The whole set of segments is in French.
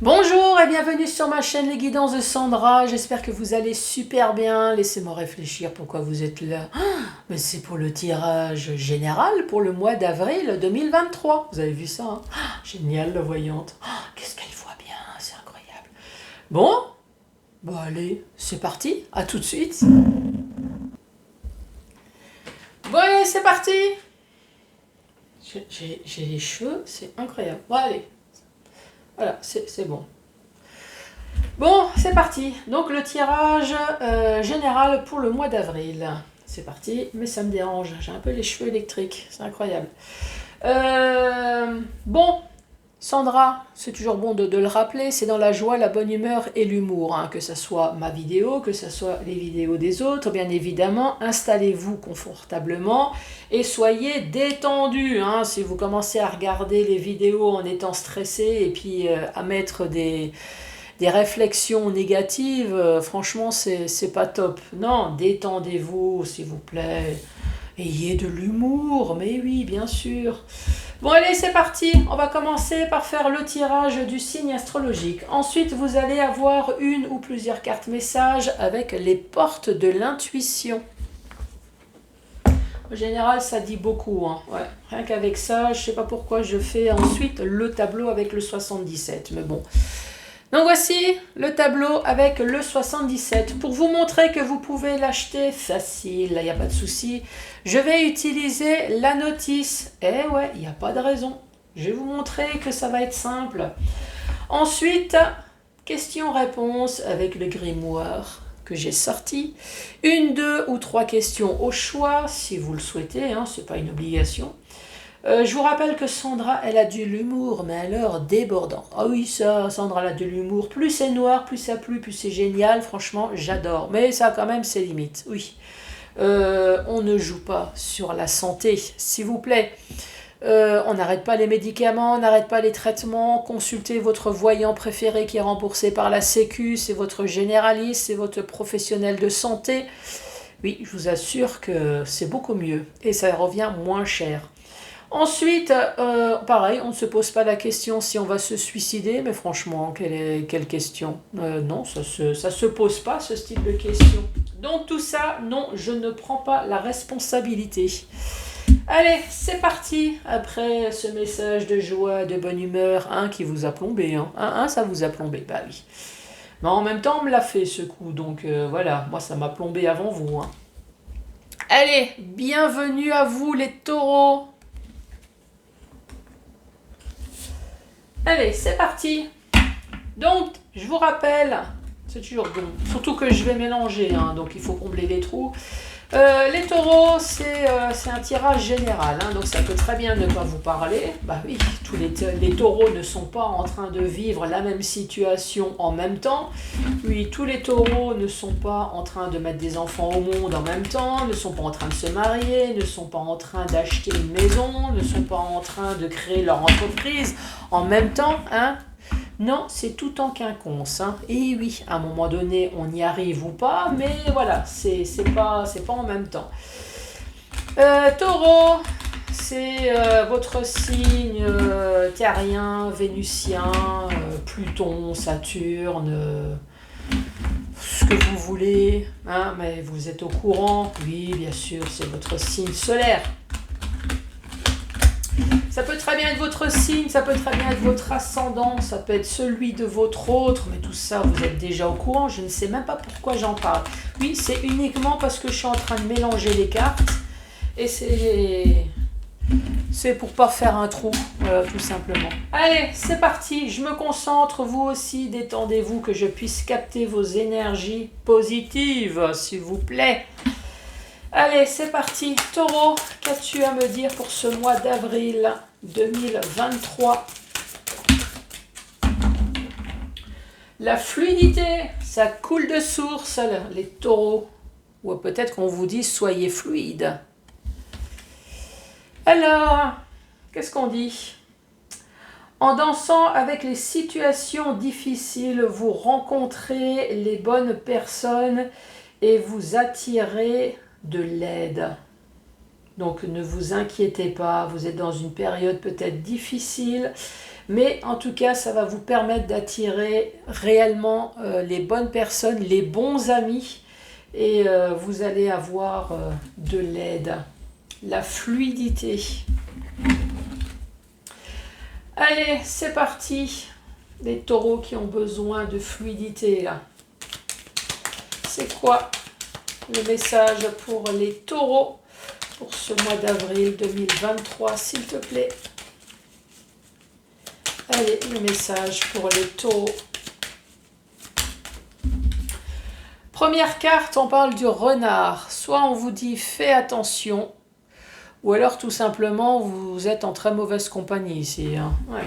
Bonjour et bienvenue sur ma chaîne Les Guidances de Sandra. J'espère que vous allez super bien. Laissez-moi réfléchir pourquoi vous êtes là. Mais c'est pour le tirage général pour le mois d'avril 2023. Vous avez vu ça, hein? Génial, la voyante. Qu'est-ce qu'elle voit bien, c'est incroyable. Bon, allez, c'est parti. À tout de suite. Bon, allez, c'est parti. J'ai les cheveux, c'est incroyable. Bon, allez. Voilà, c'est bon. Bon, c'est parti. Donc le tirage général pour le mois d'avril. C'est parti, mais ça me dérange. J'ai un peu les cheveux électriques, c'est incroyable. Bon, Sandra, c'est toujours bon de le rappeler, c'est dans la joie, la bonne humeur et l'humour. Hein, que ce soit ma vidéo, que ce soit les vidéos des autres, bien évidemment, installez-vous confortablement et soyez détendus. Hein, si vous commencez à regarder les vidéos en étant stressé et puis à mettre des réflexions négatives, franchement, c'est pas top. Non, détendez-vous, s'il vous plaît. Ayez de l'humour, mais oui, bien sûr. Bon, allez, c'est parti. On va commencer par faire le tirage du signe astrologique. Ensuite, vous allez avoir une ou plusieurs cartes messages avec les portes de l'intuition. En général, ça dit beaucoup. Hein. Ouais. Rien qu'avec ça, je sais pas pourquoi je fais ensuite le tableau avec le 77. Mais bon. Donc voici le tableau avec le 77. Pour vous montrer que vous pouvez l'acheter facile, il n'y a pas de souci, je vais utiliser la notice. Eh ouais, il n'y a pas de raison. Je vais vous montrer que ça va être simple. Ensuite, questions-réponses avec le grimoire que j'ai sorti. Une, deux ou trois questions au choix, si vous le souhaitez, hein, ce n'est pas une obligation. Je vous rappelle que Sandra, elle a de l'humour, mais alors débordant. Ah oui, ça, Sandra, elle a de l'humour. Plus c'est noir, plus ça pue, plus c'est génial. Franchement, j'adore. Mais ça a quand même ses limites, oui. On ne joue pas sur la santé, s'il vous plaît. On n'arrête pas les médicaments, on n'arrête pas les traitements. Consultez votre voyant préféré qui est remboursé par la Sécu. C'est votre généraliste, c'est votre professionnel de santé. Oui, je vous assure que c'est beaucoup mieux et ça revient moins cher. Ensuite, pareil, on ne se pose pas la question si on va se suicider, mais franchement, quelle question? Non, ça se pose pas, ce style de question. Donc tout ça, non, je ne prends pas la responsabilité. Allez, c'est parti, après ce message de joie, de bonne humeur, qui vous a plombé, ça vous a plombé, bah oui. Mais en même temps, on me l'a fait ce coup, donc voilà, moi ça m'a plombé avant vous. Hein. Allez, bienvenue à vous les taureaux. Allez, c'est parti. Donc, je vous rappelle, c'est toujours bon, surtout que je vais mélanger, donc il faut combler les trous. Les taureaux, c'est un tirage général, donc ça peut très bien ne pas vous parler. Bah oui, tous les taureaux ne sont pas en train de vivre la même situation en même temps. Oui, tous les taureaux ne sont pas en train de mettre des enfants au monde en même temps, ne sont pas en train de se marier, ne sont pas en train d'acheter une maison, ne sont pas en train de créer leur entreprise en même temps, Non, c'est tout en quinconce. Et oui, à un moment donné, on y arrive ou pas, mais voilà, c'est pas en même temps. Taureau, c'est votre signe terrien, vénusien, Pluton, Saturne, ce que vous voulez, mais vous êtes au courant. Oui, bien sûr, c'est votre signe solaire. Ça peut très bien être votre signe, ça peut très bien être votre ascendant, ça peut être celui de votre autre, mais tout ça, vous êtes déjà au courant, je ne sais même pas pourquoi j'en parle. Oui, c'est uniquement parce que je suis en train de mélanger les cartes, et c'est pour pas faire un trou, voilà, tout simplement. Allez, c'est parti, je me concentre, vous aussi, détendez-vous, que je puisse capter vos énergies positives, s'il vous plaît. Allez, c'est parti. Taureau, qu'as-tu à me dire pour ce mois d'avril 2023? La fluidité, ça coule de source, les taureaux. Ou peut-être qu'on vous dit soyez fluide. Alors, qu'est-ce qu'on dit? En dansant avec les situations difficiles, vous rencontrez les bonnes personnes et vous attirez de l'aide. Donc ne vous inquiétez pas, vous êtes dans une période peut-être difficile, Mais en tout cas, ça va vous permettre d'attirer réellement les bonnes personnes, les bons amis. Et vous allez avoir de l'aide, la fluidité. Allez, c'est parti. Les taureaux qui ont besoin de fluidité là. C'est quoi le message pour les taureaux pour ce mois d'avril 2023, s'il te plaît? Allez, le message pour les taureaux. Première carte, on parle du renard. Soit on vous dit fais attention, ou alors tout simplement vous êtes en très mauvaise compagnie ici. Hein. Ouais.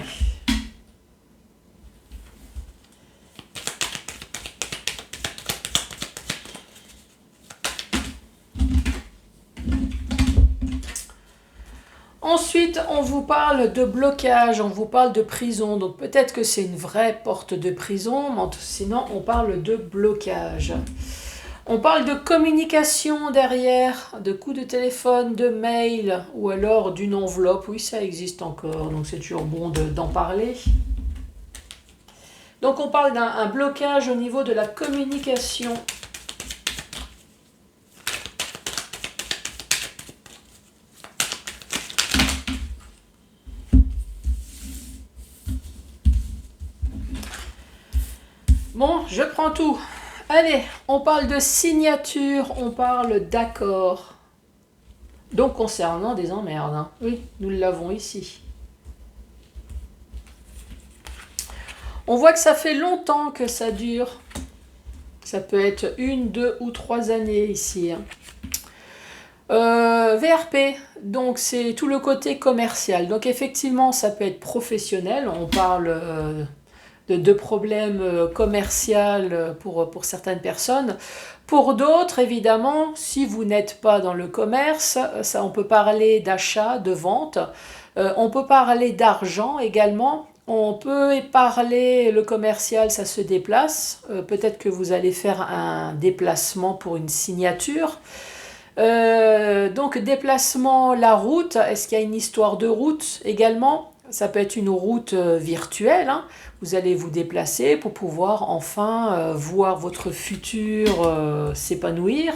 Ensuite, on vous parle de blocage, on vous parle de prison. Donc peut-être que c'est une vraie porte de prison, mais sinon on parle de blocage. On parle de communication derrière, de coups de téléphone, de mail, ou alors d'une enveloppe. Oui, ça existe encore, donc c'est toujours bon d'en parler. Donc on parle d'un blocage au niveau de la communication. Bon, je prends tout. Allez, on parle de signature, on parle d'accord. Donc concernant des emmerdes. Hein. Oui, nous l'avons ici. On voit que ça fait longtemps que ça dure. Ça peut être 1, 2 ou 3 années ici. Hein. VRP, donc c'est tout le côté commercial. Donc effectivement, ça peut être professionnel. On parle de problèmes commerciaux pour certaines personnes. Pour d'autres, évidemment, si vous n'êtes pas dans le commerce, ça, on peut parler d'achat, de vente. On peut parler d'argent également. On peut parler, le commercial, ça se déplace. Peut-être que vous allez faire un déplacement pour une signature. Donc déplacement, la route, est-ce qu'il y a une histoire de route également? Ça peut être une route virtuelle, hein. Vous allez vous déplacer pour pouvoir enfin voir votre futur s'épanouir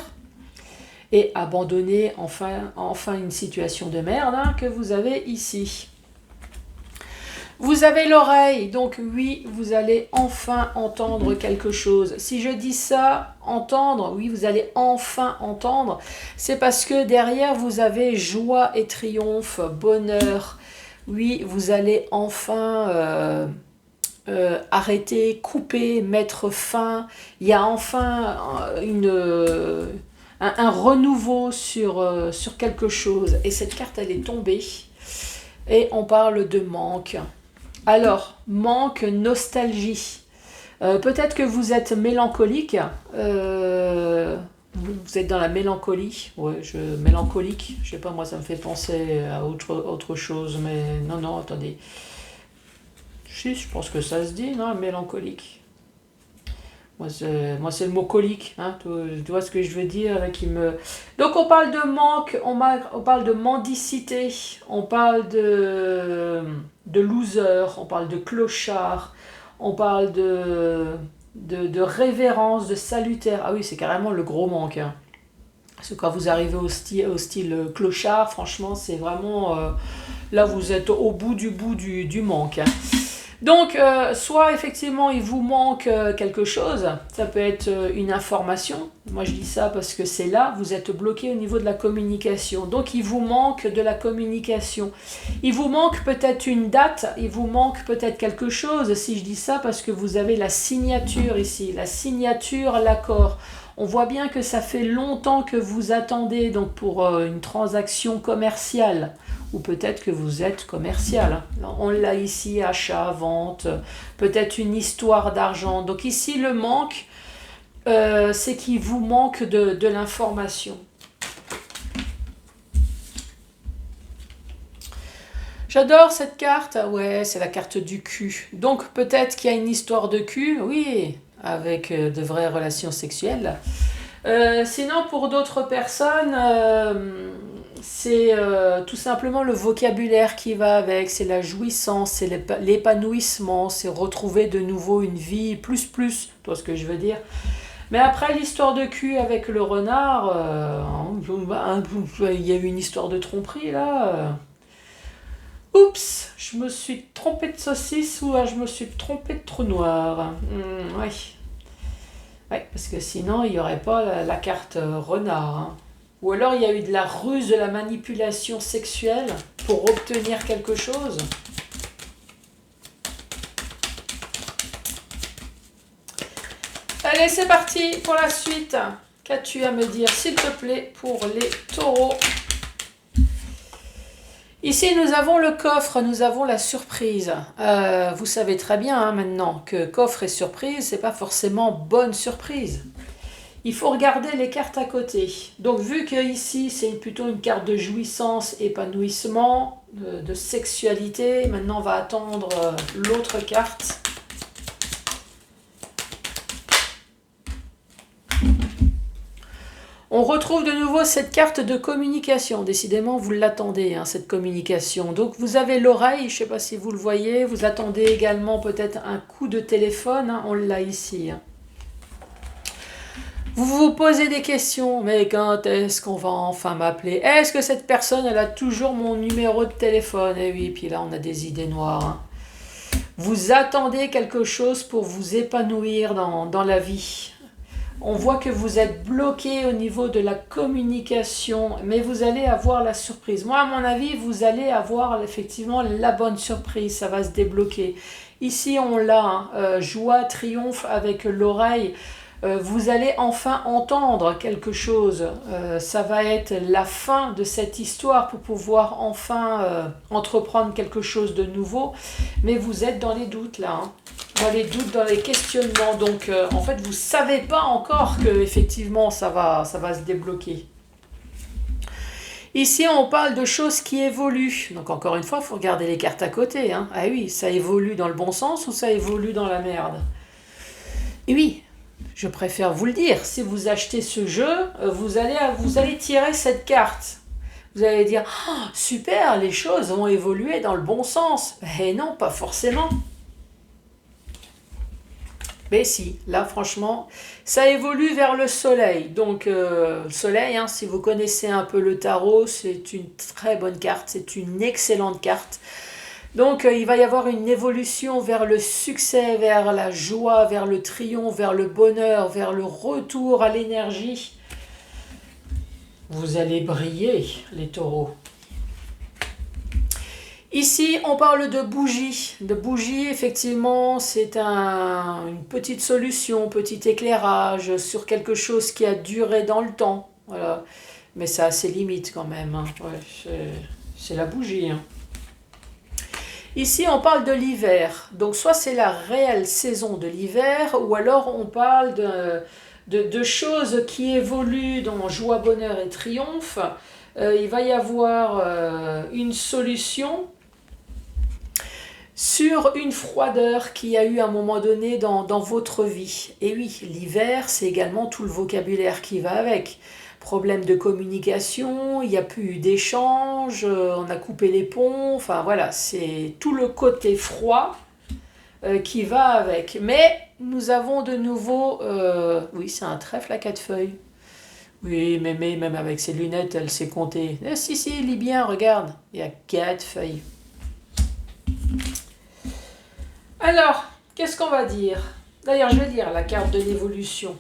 et abandonner enfin une situation de merde hein, que vous avez ici. Vous avez l'oreille, donc oui, vous allez enfin entendre quelque chose. Si je dis ça, entendre, oui, vous allez enfin entendre, c'est parce que derrière, vous avez joie et triomphe, bonheur. Oui, vous allez enfin arrêter, couper, mettre fin. Il y a enfin un renouveau sur quelque chose. Et cette carte, elle est tombée. Et on parle de manque. Alors, manque, nostalgie. Peut-être que vous êtes mélancolique. Vous êtes dans la mélancolie. Ouais, mélancolique. Je sais pas, moi, ça me fait penser à autre chose. Mais non, attendez. Si, je pense que ça se dit, non, mélancolique. Moi, c'est le mot colique. Hein, tu vois ce que je veux dire qui me... Donc, on parle de manque, on parle de mendicité, on parle de loser, on parle de clochard, on parle de révérence, de salutaire. Ah oui, c'est carrément le gros manque. Hein. Parce que quand vous arrivez au style clochard, franchement, c'est vraiment... là, vous êtes au bout du manque. Hein. Donc, soit effectivement, il vous manque quelque chose, ça peut être une information. Moi, je dis ça parce que c'est là, vous êtes bloqué au niveau de la communication. Donc, il vous manque de la communication. Il vous manque peut-être une date, il vous manque peut-être quelque chose, si je dis ça, parce que vous avez la signature ici, la signature, l'accord. On voit bien que ça fait longtemps que vous attendez donc pour une transaction commerciale. Ou peut-être que vous êtes commercial. On l'a ici, achat, vente, peut-être une histoire d'argent. Donc ici, le manque, c'est qu'il vous manque de l'information. J'adore cette carte. Ouais, c'est la carte du cul. Donc peut-être qu'il y a une histoire de cul, oui, avec de vraies relations sexuelles. Sinon, pour d'autres personnes... c'est tout simplement le vocabulaire qui va avec, c'est la jouissance, c'est l'épanouissement, c'est retrouver de nouveau une vie plus, tu vois ce que je veux dire. Mais après l'histoire de cul avec le renard, il y a eu une histoire de tromperie là. Oups, je me suis trompée de saucisse ou je me suis trompée de trou noir. Oui. Ouais, parce que sinon il n'y aurait pas la carte renard. Hein. Ou alors il y a eu de la ruse, de la manipulation sexuelle pour obtenir quelque chose. Allez, c'est parti pour la suite. Qu'as-tu à me dire, s'il te plaît, pour les taureaux? Ici, nous avons le coffre, nous avons la surprise. Vous savez très bien hein, maintenant que coffre et surprise, c'est pas forcément bonne surprise. Il faut regarder les cartes à côté. Donc, vu que ici, c'est plutôt une carte de jouissance, épanouissement, de sexualité, maintenant, on va attendre l'autre carte. On retrouve de nouveau cette carte de communication. Décidément, vous l'attendez, hein, cette communication. Donc, vous avez l'oreille, je ne sais pas si vous le voyez. Vous attendez également peut-être un coup de téléphone. Hein, on l'a ici. Hein. Vous vous posez des questions. Mais quand est-ce qu'on va enfin m'appeler? Est-ce que cette personne, elle a toujours mon numéro de téléphone? Eh oui, puis là, on a des idées noires. Hein. Vous attendez quelque chose pour vous épanouir dans la vie. On voit que vous êtes bloqué au niveau de la communication, mais vous allez avoir la surprise. Moi, à mon avis, vous allez avoir effectivement la bonne surprise, ça va se débloquer. Ici, on l'a, hein, joie, triomphe avec l'oreille. Vous allez enfin entendre quelque chose. Ça va être la fin de cette histoire pour pouvoir enfin entreprendre quelque chose de nouveau. Mais vous êtes dans les doutes là. Hein. Dans les doutes, dans les questionnements. Donc, en fait, vous ne savez pas encore que effectivement ça va se débloquer. Ici, on parle de choses qui évoluent. Donc, encore une fois, il faut regarder les cartes à côté. Hein. Ah oui, ça évolue dans le bon sens ou ça évolue dans la merde? Et oui, je préfère vous le dire. Si vous achetez ce jeu, vous allez tirer cette carte. Vous allez dire oh, « Super, les choses vont évoluer dans le bon sens. » Eh non, pas forcément. Mais si, là franchement, ça évolue vers le soleil. Donc le soleil, hein, si vous connaissez un peu le tarot, c'est une très bonne carte, c'est une excellente carte. Donc il va y avoir une évolution vers le succès, vers la joie, vers le triomphe, vers le bonheur, vers le retour à l'énergie. Vous allez briller, les taureaux. Ici, on parle de bougie. De bougie, effectivement, c'est une petite solution, petit éclairage sur quelque chose qui a duré dans le temps. Voilà. Mais ça a ses limites quand même. Hein. Ouais, c'est la bougie. Hein. Ici, on parle de l'hiver. Donc, soit c'est la réelle saison de l'hiver, ou alors on parle de choses qui évoluent dans joie, bonheur et triomphe. Il va y avoir une solution sur une froideur qu'il y a eu à un moment donné dans votre vie. Et oui, l'hiver, c'est également tout le vocabulaire qui va avec. Problème de communication, il n'y a plus eu d'échange, on a coupé les ponts, enfin voilà, c'est tout le côté froid qui va avec. Mais nous avons de nouveau, oui, c'est un trèfle à 4 feuilles. Oui, mais même avec ses lunettes, elle sait compter. Si, lis bien, regarde, il y a 4 feuilles. Alors, qu'est-ce qu'on va dire? D'ailleurs, je vais dire la carte de l'évolution.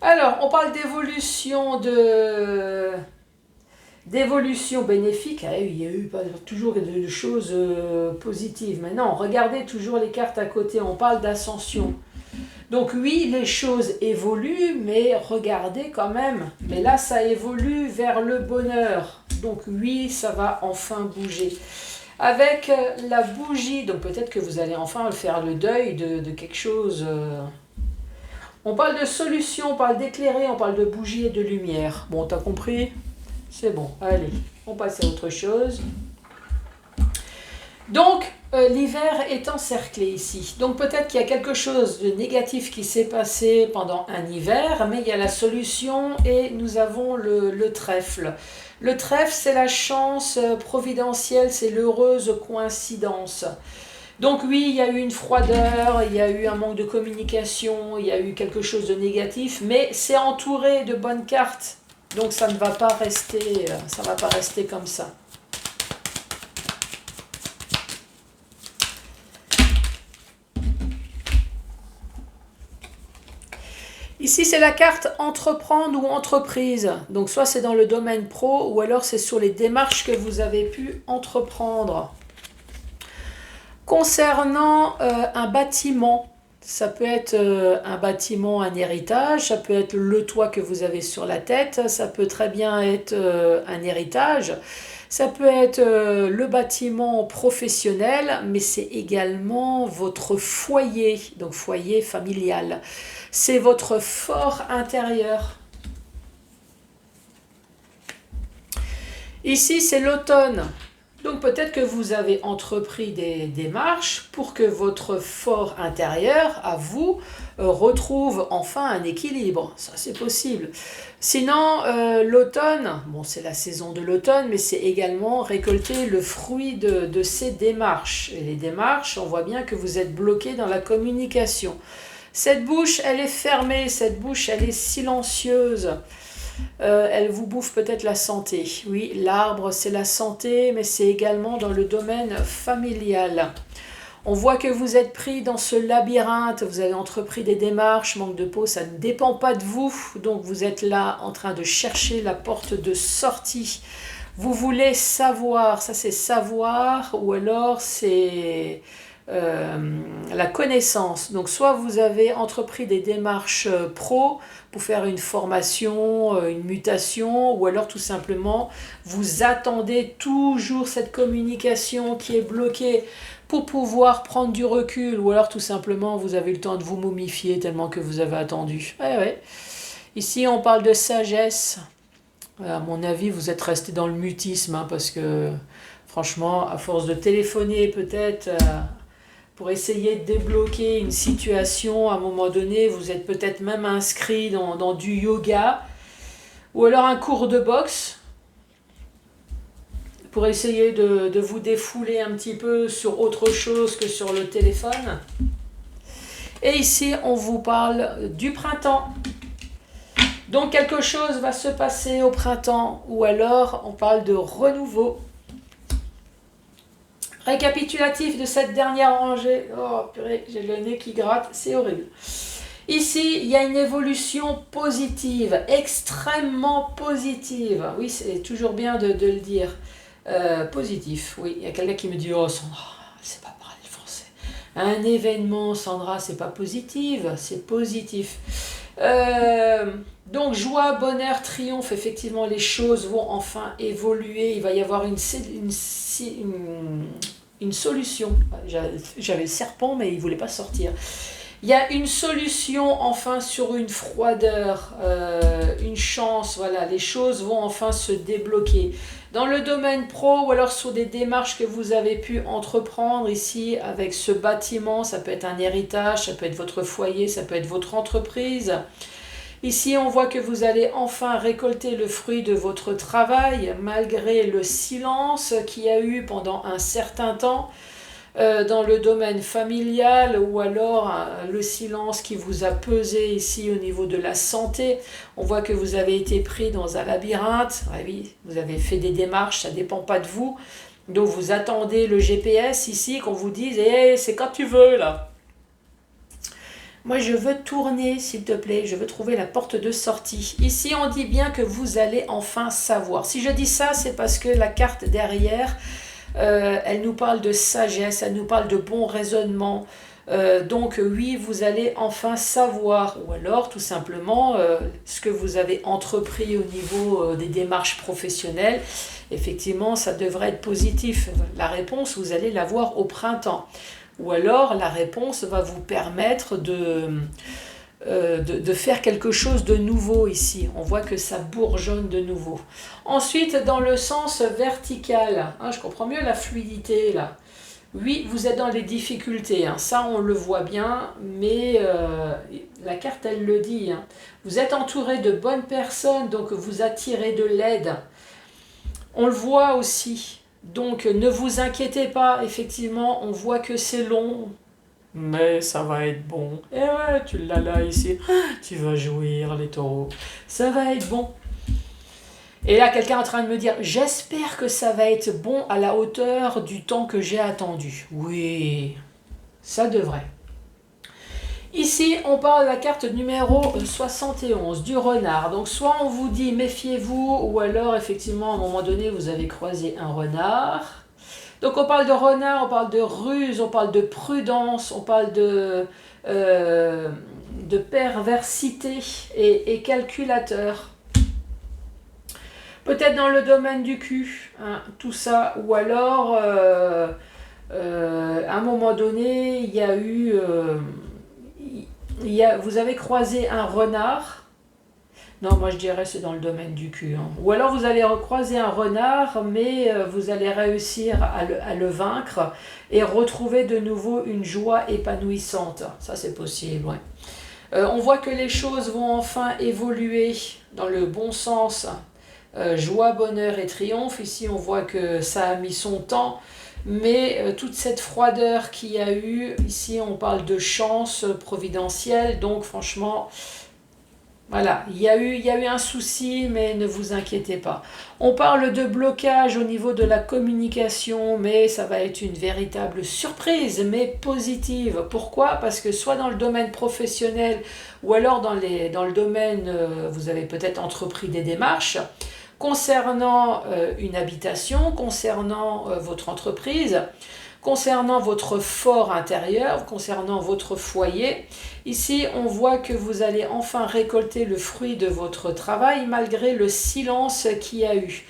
Alors, on parle d'évolution bénéfique. Ah, il y a eu toujours des choses positives. Mais non, regardez toujours les cartes à côté. On parle d'ascension. Donc oui, les choses évoluent, mais regardez quand même. Mais là, ça évolue vers le bonheur. Donc oui, ça va enfin bouger. Avec la bougie, donc peut-être que vous allez enfin faire le deuil de quelque chose. On parle de solution, on parle d'éclairer, on parle de bougie et de lumière. Bon, t'as compris? C'est bon, allez, on passe à autre chose. Donc, l'hiver est encerclé ici. Donc peut-être qu'il y a quelque chose de négatif qui s'est passé pendant un hiver, mais il y a la solution et nous avons le trèfle. Le trèfle, c'est la chance providentielle, c'est l'heureuse coïncidence. Donc oui, il y a eu une froideur, il y a eu un manque de communication, il y a eu quelque chose de négatif, mais c'est entouré de bonnes cartes. Donc ça ne va pas rester, ça va pas rester comme ça. Ici, c'est la carte entreprendre ou entreprise. Donc, soit c'est dans le domaine pro ou alors c'est sur les démarches que vous avez pu entreprendre. Concernant un bâtiment, ça peut être un bâtiment, un héritage, ça peut être le toit que vous avez sur la tête, ça peut très bien être un héritage, ça peut être le bâtiment professionnel, mais c'est également votre foyer, donc foyer familial. C'est votre fort intérieur. Ici, c'est l'automne. Donc peut-être que vous avez entrepris des démarches pour que votre fort intérieur, à vous, retrouve enfin un équilibre. Ça, c'est possible. Sinon, l'automne, bon, c'est la saison de l'automne, mais c'est également récolter le fruit de ces démarches. Et les démarches, on voit bien que vous êtes bloqué dans la communication. Cette bouche, elle est fermée, cette bouche, elle est silencieuse. Elle vous bouffe peut-être la santé. Oui, l'arbre, c'est la santé, mais c'est également dans le domaine familial. On voit que vous êtes pris dans ce labyrinthe, vous avez entrepris des démarches, manque de peau, ça ne dépend pas de vous. Donc vous êtes là en train de chercher la porte de sortie. Vous voulez savoir, ça c'est savoir, ou alors c'est la connaissance. Donc soit vous avez entrepris des démarches pro pour faire une formation, une mutation, ou alors tout simplement vous attendez toujours cette communication qui est bloquée pour pouvoir prendre du recul, ou alors tout simplement vous avez le temps de vous momifier tellement que vous avez attendu. Ouais, ouais. Ici on parle de sagesse. À mon avis vous êtes resté dans le mutisme hein, parce que franchement à force de téléphoner peut-être pour essayer de débloquer une situation, à un moment donné, vous êtes peut-être même inscrit dans du yoga ou alors un cours de boxe pour essayer de vous défouler un petit peu sur autre chose que sur le téléphone. Et ici, on vous parle du printemps. Donc quelque chose va se passer au printemps ou alors on parle de renouveau. Récapitulatif de cette dernière rangée. Oh purée, j'ai le nez qui gratte, c'est horrible. Ici, il y a une évolution positive, extrêmement positive. Oui, c'est toujours bien de le dire. Positif, oui. Il y a quelqu'un qui me dit « Oh Sandra, c'est pas parler le français. » Un événement, Sandra, c'est pas positif, c'est positif. Donc joie, bonheur, triomphe, effectivement les choses vont enfin évoluer, il va y avoir une solution. J'avais le serpent mais il ne voulait pas sortir. Il y a une solution enfin sur une froideur, une chance, voilà, les choses vont enfin se débloquer. Dans le domaine pro ou alors sur des démarches que vous avez pu entreprendre ici avec ce bâtiment, ça peut être un héritage, ça peut être votre foyer, ça peut être votre entreprise. Ici, on voit que vous allez enfin récolter le fruit de votre travail malgré le silence qu'il y a eu pendant un certain temps dans le domaine familial ou alors le silence qui vous a pesé ici au niveau de la santé. On voit que vous avez été pris dans un labyrinthe. Ah oui, vous avez fait des démarches, ça ne dépend pas de vous. Donc vous attendez le GPS ici qu'on vous dise hey, c'est quand tu veux là. Moi, je veux tourner, s'il te plaît. Je veux trouver la porte de sortie. Ici, on dit bien que vous allez enfin savoir. Si je dis ça, c'est parce que la carte derrière, elle nous parle de sagesse, elle nous parle de bon raisonnement. Donc, oui, vous allez enfin savoir. Ou alors, tout simplement, ce que vous avez entrepris au niveau des démarches professionnelles, effectivement, ça devrait être positif. La réponse, vous allez la voir au printemps. Ou alors la réponse va vous permettre de faire quelque chose de nouveau ici. On voit que ça bourgeonne de nouveau. Ensuite, dans le sens vertical, hein, je comprends mieux la fluidité là. Oui, vous êtes dans les difficultés, hein. Ça on le voit bien, mais la carte elle le dit, hein. Vous êtes entouré de bonnes personnes, donc vous attirez de l'aide. On le voit aussi, donc ne vous inquiétez pas, effectivement, on voit que c'est long, mais ça va être bon. Et ouais, tu l'as là ici, tu vas jouir les taureaux, ça va être bon. Et là, quelqu'un est en train de me dire, j'espère que ça va être bon à la hauteur du temps que j'ai attendu. Oui, ça devrait. Ici, on parle de la carte numéro 71, du renard. Donc, soit on vous dit méfiez-vous, ou alors, effectivement, à un moment donné, vous avez croisé un renard. Donc, on parle de renard, on parle de ruse, on parle de prudence, on parle de perversité et calculateur. Peut-être dans le domaine du cul, hein, tout ça. Ou alors, à un moment donné, il y a eu... vous avez croisé un renard. Non, moi je dirais c'est dans le domaine du cul, hein. Ou alors vous allez croiser un renard, mais vous allez réussir à le vaincre et retrouver de nouveau une joie épanouissante. Ça c'est possible, ouais. On voit que les choses vont enfin évoluer dans le bon sens. Joie, bonheur et triomphe. Ici on voit que ça a mis son temps. Mais toute cette froideur qu'il y a eu, ici on parle de chance providentielle, donc franchement, voilà, il y a eu un souci, mais ne vous inquiétez pas. On parle de blocage au niveau de la communication, mais ça va être une véritable surprise, mais positive. Pourquoi? Parce que soit dans le domaine professionnel, ou alors dans le domaine, vous avez peut-être entrepris des démarches, concernant une habitation, concernant votre entreprise, concernant votre fort intérieur, concernant votre foyer. Ici, on voit que vous allez enfin récolter le fruit de votre travail malgré le silence qu'il y a eu.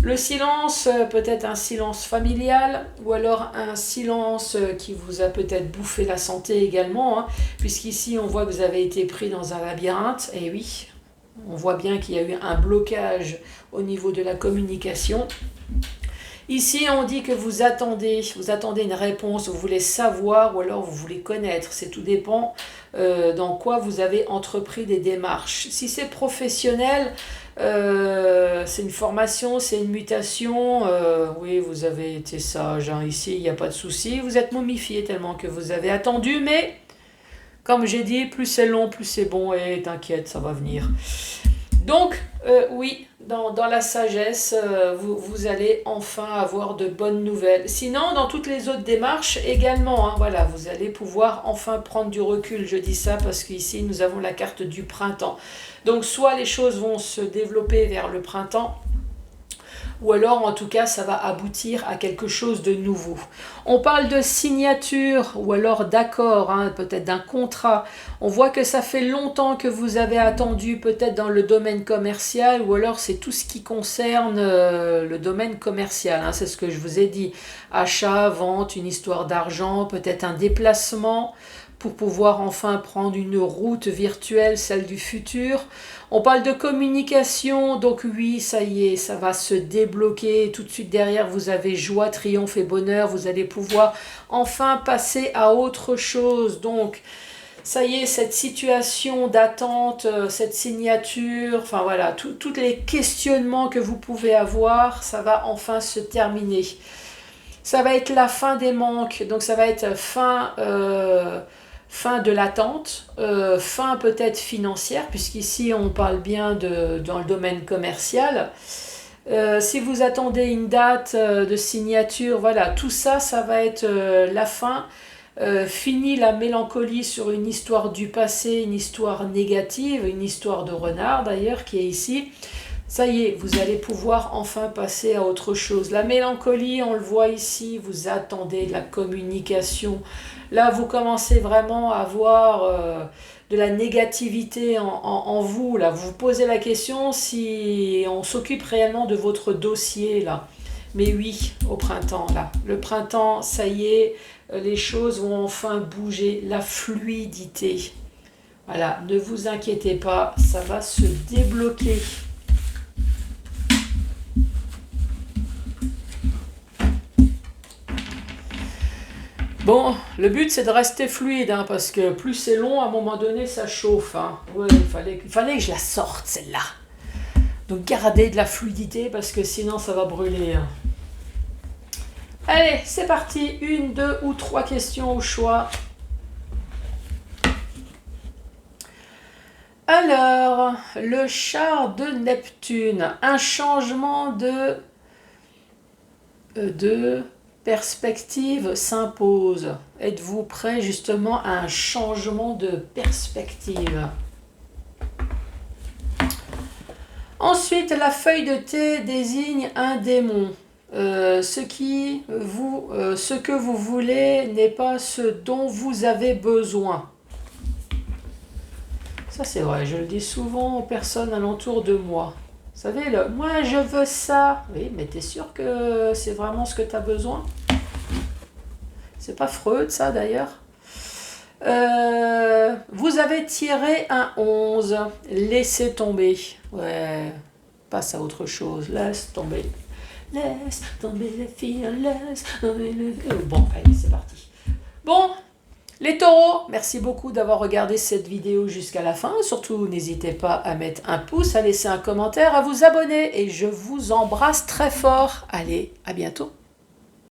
Le silence, peut-être un silence familial ou alors un silence qui vous a peut-être bouffé la santé également, hein, puisqu'ici, on voit que vous avez été pris dans un labyrinthe, et oui, on voit bien qu'il y a eu un blocage au niveau de la communication. Ici, on dit que vous attendez une réponse, vous voulez savoir ou alors vous voulez connaître. C'est tout dépend dans quoi vous avez entrepris des démarches. Si c'est professionnel, c'est une formation, c'est une mutation. Oui, vous avez été sage, hein. Ici, il n'y a pas de souci. Vous êtes momifié tellement que vous avez attendu, mais... Comme j'ai dit, plus c'est long, plus c'est bon, et t'inquiète, ça va venir. Donc, oui, dans la sagesse, vous allez enfin avoir de bonnes nouvelles. Sinon, dans toutes les autres démarches également, hein, voilà, vous allez pouvoir enfin prendre du recul. Je dis ça parce qu'ici, nous avons la carte du printemps. Donc, soit les choses vont se développer vers le printemps, ou alors en tout cas ça va aboutir à quelque chose de nouveau. On parle de signature ou alors d'accord, hein, peut-être d'un contrat. On voit que ça fait longtemps que vous avez attendu, peut-être dans le domaine commercial, ou alors c'est tout ce qui concerne le domaine commercial, hein, c'est ce que je vous ai dit. Achat, vente, une histoire d'argent, peut-être un déplacement pour pouvoir enfin prendre une route virtuelle, celle du futur. On parle de communication, donc oui, ça y est, ça va se débloquer. Tout de suite derrière, vous avez joie, triomphe et bonheur. Vous allez pouvoir enfin passer à autre chose. Donc, ça y est, cette situation d'attente, cette signature, enfin voilà, tous les questionnements que vous pouvez avoir, ça va enfin se terminer. Ça va être la fin des manques, donc ça va être fin de l'attente, fin peut-être financière, puisqu'ici on parle bien dans le domaine commercial. Si vous attendez une date de signature, voilà, tout ça, ça va être la fin. Fini la mélancolie sur une histoire du passé, une histoire négative, une histoire de renard d'ailleurs qui est ici. Ça y est, vous allez pouvoir enfin passer à autre chose. La mélancolie, on le voit ici, vous attendez de la communication. Là, vous commencez vraiment à avoir de la négativité en vous. Là, vous vous posez la question si on s'occupe réellement de votre dossier là. Mais oui, au printemps là. Le printemps, ça y est, les choses vont enfin bouger. La fluidité. Voilà, ne vous inquiétez pas, ça va se débloquer. Bon, le but c'est de rester fluide, hein, parce que plus c'est long, à un moment donné, ça chauffe. Hein. Ouais, il fallait que je la sorte, celle-là. Donc gardez de la fluidité, parce que sinon ça va brûler. Hein. Allez, c'est parti. 1, 2 ou 3 questions au choix. Alors, le char de Neptune, un changement de perspective s'impose. Êtes-vous prêt justement à un changement de perspective? Ensuite, la feuille de thé désigne un démon. Ce que vous voulez n'est pas ce dont vous avez besoin. Ça c'est vrai, je le dis souvent aux personnes alentour de moi. Vous savez, moi je veux ça. Oui, mais t'es sûr que c'est vraiment ce que tu as besoin? C'est pas Freud ça d'ailleurs. Vous avez tiré un 11. Laissez tomber. Ouais, passe à autre chose. Laisse tomber. Laisse tomber les filles, laisse tomber les... Bon, allez, c'est parti. Bon, les taureaux, merci beaucoup d'avoir regardé cette vidéo jusqu'à la fin. Surtout, n'hésitez pas à mettre un pouce, à laisser un commentaire, à vous abonner. Et je vous embrasse très fort. Allez, à bientôt.